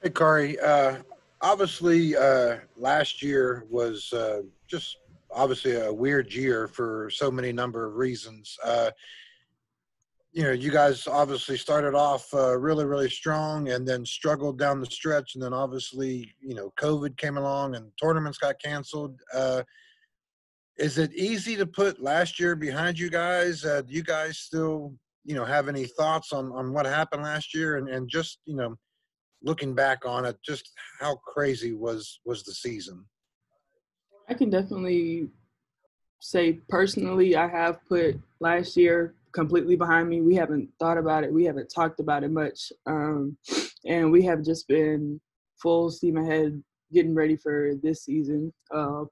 Hey, Kari. Obviously, last year was just obviously a weird year for so many number of reasons. You guys obviously started off really, really strong and then struggled down the stretch. And then obviously, COVID came along and tournaments got canceled. Is it easy to put last year behind you guys? Do you guys still, have any thoughts on what happened last year and just, looking back on it, just how crazy was the season? I can definitely say personally, I have put last year completely behind me. We haven't thought about it. We haven't talked about it much. And we have just been full steam ahead getting ready for this season,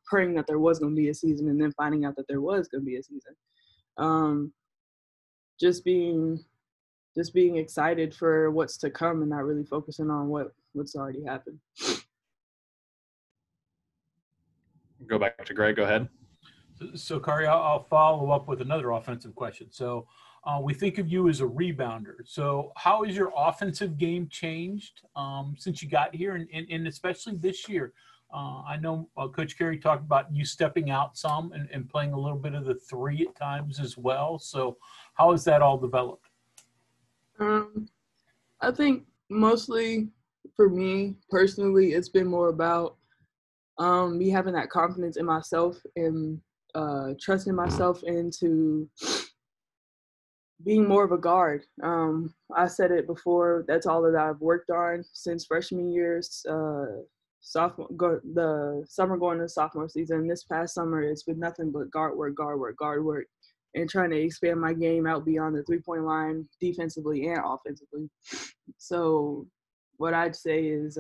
praying that there was going to be a season and then finding out that there was going to be a season. Um, just being just being excited for what's to come and not really focusing on what's already happened. Go back to Greg. Go ahead. So, Kari, I'll follow up with another offensive question. So, we think of you as a rebounder. So, how has your offensive game changed since you got here, and especially this year? I know Coach Kari talked about you stepping out some and playing a little bit of the three at times as well. So, how has that all developed? I think mostly for me personally, it's been more about me having that confidence in myself and trusting myself into being more of a guard. I said it before, that's all that I've worked on since freshman years, the summer going to sophomore season. This past summer, it's been nothing but guard work, and trying to expand my game out beyond the three-point line defensively and offensively. So what I'd say is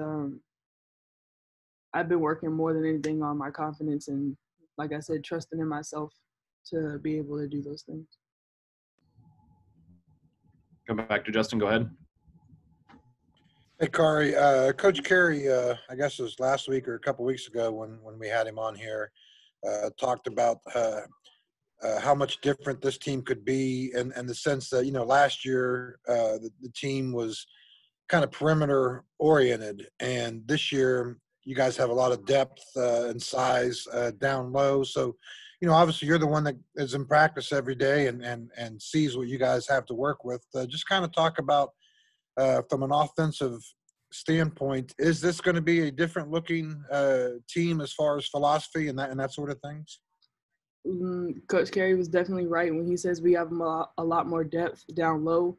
I've been working more than anything on my confidence and, like I said, trusting in myself to be able to do those things. Come back to Justin. Go ahead. Hey, Kari. Coach Kari, I guess it was last week or a couple weeks ago when we had him on here, talked about how much different this team could be, and the sense that last year the team was kind of perimeter oriented, and this year you guys have a lot of depth and size down low. So, obviously you're the one that is in practice every day and sees what you guys have to work with. Just kind of talk about from an offensive standpoint, is this going to be a different looking team as far as philosophy and that sort of things? Coach Kari was definitely right when he says we have a lot more depth down low.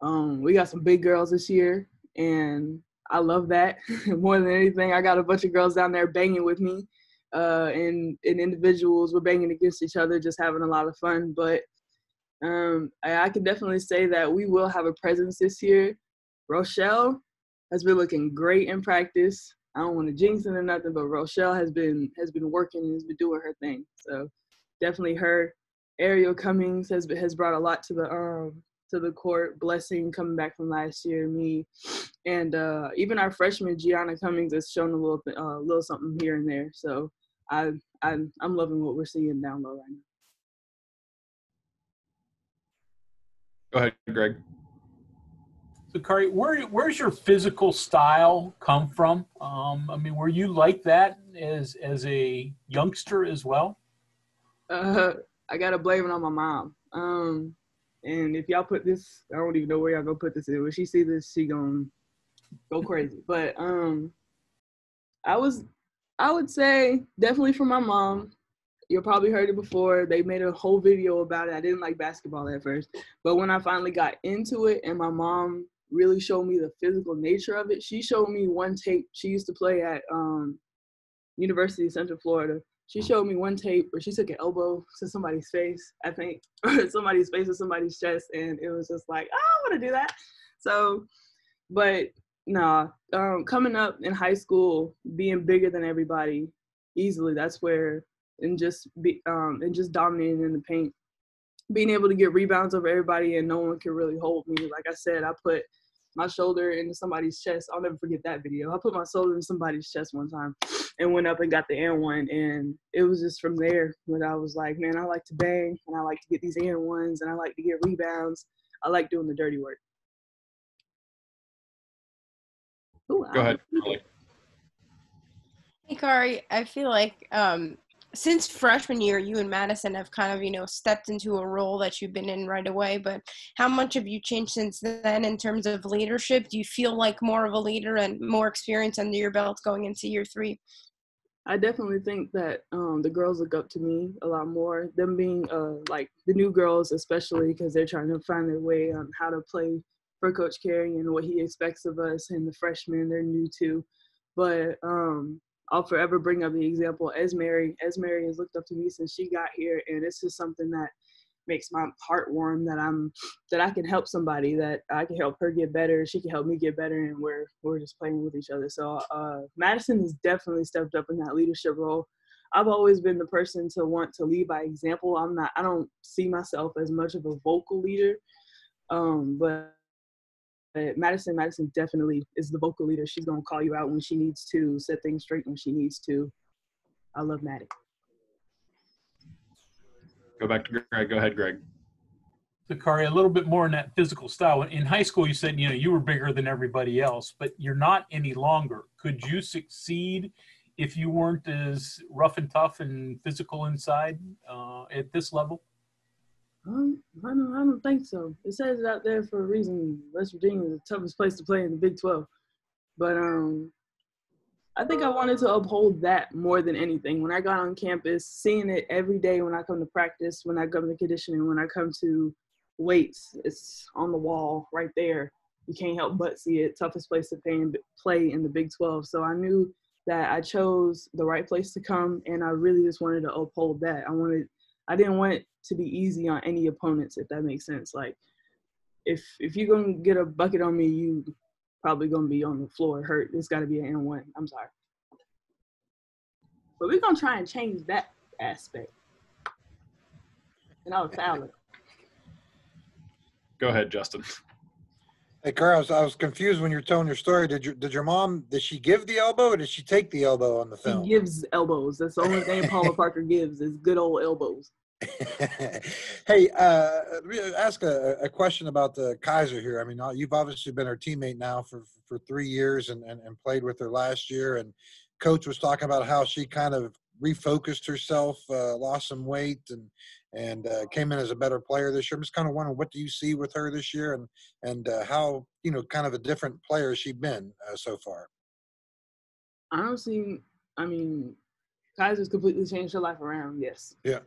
We got some big girls this year, and I love that. More than anything, I got a bunch of girls down there banging with me, and individuals, we're banging against each other, just having a lot of fun. But I can definitely say that we will have a presence this year. Rochelle has been looking great in practice. I don't want to jinx it or nothing, but Rochelle has been working and has been doing her thing. So definitely her. Ariel Cummings has brought a lot to the court. Blessing coming back from last year, me, and even our freshman Gianna Cummings has shown a little something here and there. So I'm loving what we're seeing down low right now. Go ahead, Greg. So, Kari, where's your physical style come from? Were you like that as a youngster as well? I gotta blame it on my mom. And if y'all put this, I don't even know where y'all gonna put this in. When she see this, she gonna go crazy. But I would say definitely from my mom. You probably heard it before. They made a whole video about it. I didn't like basketball at first, but when I finally got into it and my mom really showed me the physical nature of it, she showed me one tape. She used to play at University of Central Florida. She showed me one tape where she took an elbow to somebody's face, I think, or somebody's face or somebody's chest, and it was just like, oh, I want to do that. So, but no, coming up in high school, being bigger than everybody easily, that's where, and just dominating in the paint, being able to get rebounds over everybody and no one can really hold me. Like I said, I put my shoulder into somebody's chest. I'll never forget that video. I put my shoulder in somebody's chest one time and went up and got the and one. And it was just from there when I was like, man, I like to bang and I like to get these and ones and I like to get rebounds. I like doing the dirty work. Ooh, Go ahead, Carly. Hey, Kari, I feel like since freshman year, you and Madison have kind of, stepped into a role that you've been in right away, but how much have you changed since then in terms of leadership? Do you feel like more of a leader and more experience under your belt going into year 3? I definitely think that the girls look up to me a lot more. Them being like the new girls, especially because they're trying to find their way on how to play for Coach Carey and what he expects of us. And the freshmen, they're new too. But I'll forever bring up the example Esmeri. Esmeri has looked up to me since she got here, and it's just something that makes my heart warm that I can help somebody, that I can help her get better, she can help me get better, and we're just playing with each other. So Madison has definitely stepped up in that leadership role. I've always been the person to want to lead by example. I don't see myself as much of a vocal leader, but Madison definitely is the vocal leader. She's gonna call you out when she needs to, set things straight when she needs to. I love Maddie. Go back to Greg. Go ahead, Greg. So, Kari, a little bit more in that physical style. In high school, you said, you were bigger than everybody else, but you're not any longer. Could you succeed if you weren't as rough and tough and physical inside at this level? I don't think so. It says it out there for a reason. West Virginia is the toughest place to play in the Big 12. But I think I wanted to uphold that more than anything. When I got on campus, seeing it every day when I come to practice, when I come to conditioning, when I come to weights, it's on the wall right there. You can't help but see it. Toughest place to play in the Big 12. So I knew that I chose the right place to come, and I really just wanted to uphold that. I didn't want it to be easy on any opponents, if that makes sense. Like, if you're gonna get a bucket on me, you probably gonna be on the floor hurt. It's got to be an N1. I'm sorry, but we're gonna try and change that aspect. And I was foul. Go ahead, Justin. Hey, Carl, I was confused when you were telling your story. Did your mom, did she give the elbow or did she take the elbow on the film? She gives elbows. That's the only thing Paula Parker gives is good old elbows. Hey, let me ask a question about the Kaiser here. I mean, you've obviously been her teammate now for 3 years and played with her last year. And Coach was talking about how she kind of refocused herself, lost some weight, and came in as a better player this year. I'm just kind of wondering, what do you see with her this year, and how, kind of a different player has she been so far? I mean, Kaiser's completely changed her life around. Yes. Yeah.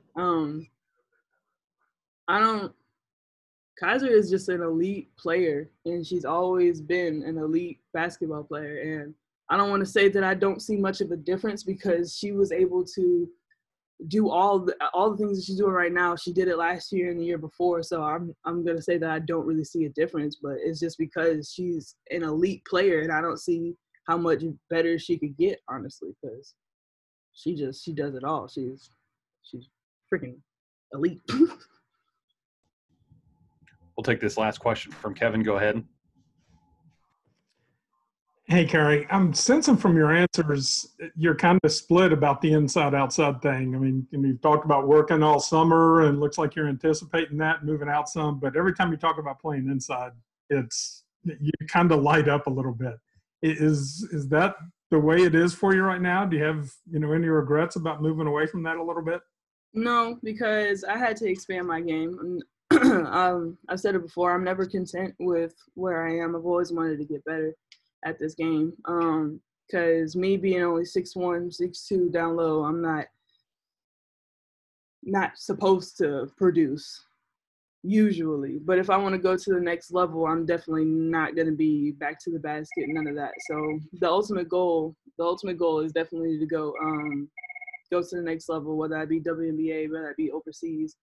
Kaiser is just an elite player, and she's always been an elite basketball player. And I don't want to say that I don't see much of a difference, because she was able to do all the things that she's doing right now. She did it last year and the year before. So I'm gonna say that I don't really see a difference, but it's just because she's an elite player, and I don't see how much better she could get, honestly, because she does it all. She's freaking elite. We'll take this last question from Kevin. Go ahead. Hey, Kari, I'm sensing from your answers you're kind of split about the inside-outside thing. I mean, you've talked about working all summer, and it looks like you're anticipating that, moving out some. But every time you talk about playing inside, you kind of light up a little bit. Is that the way it is for you right now? Do you have any regrets about moving away from that a little bit? No, because I had to expand my game. I've said it before. I'm never content with where I am. I've always wanted to get better at this game, because me being only 6'1", 6'2", down low, I'm not supposed to produce usually. But if I want to go to the next level, I'm definitely not going to be back to the basket, none of that. So the ultimate goal is definitely to go to the next level, whether that be WNBA, whether that be overseas,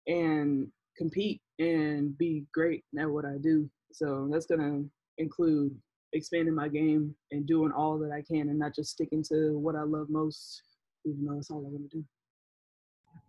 and compete and be great at what I do. So that's going to include expanding my game and doing all that I can, and not just sticking to what I love most, even though it's all I want to do.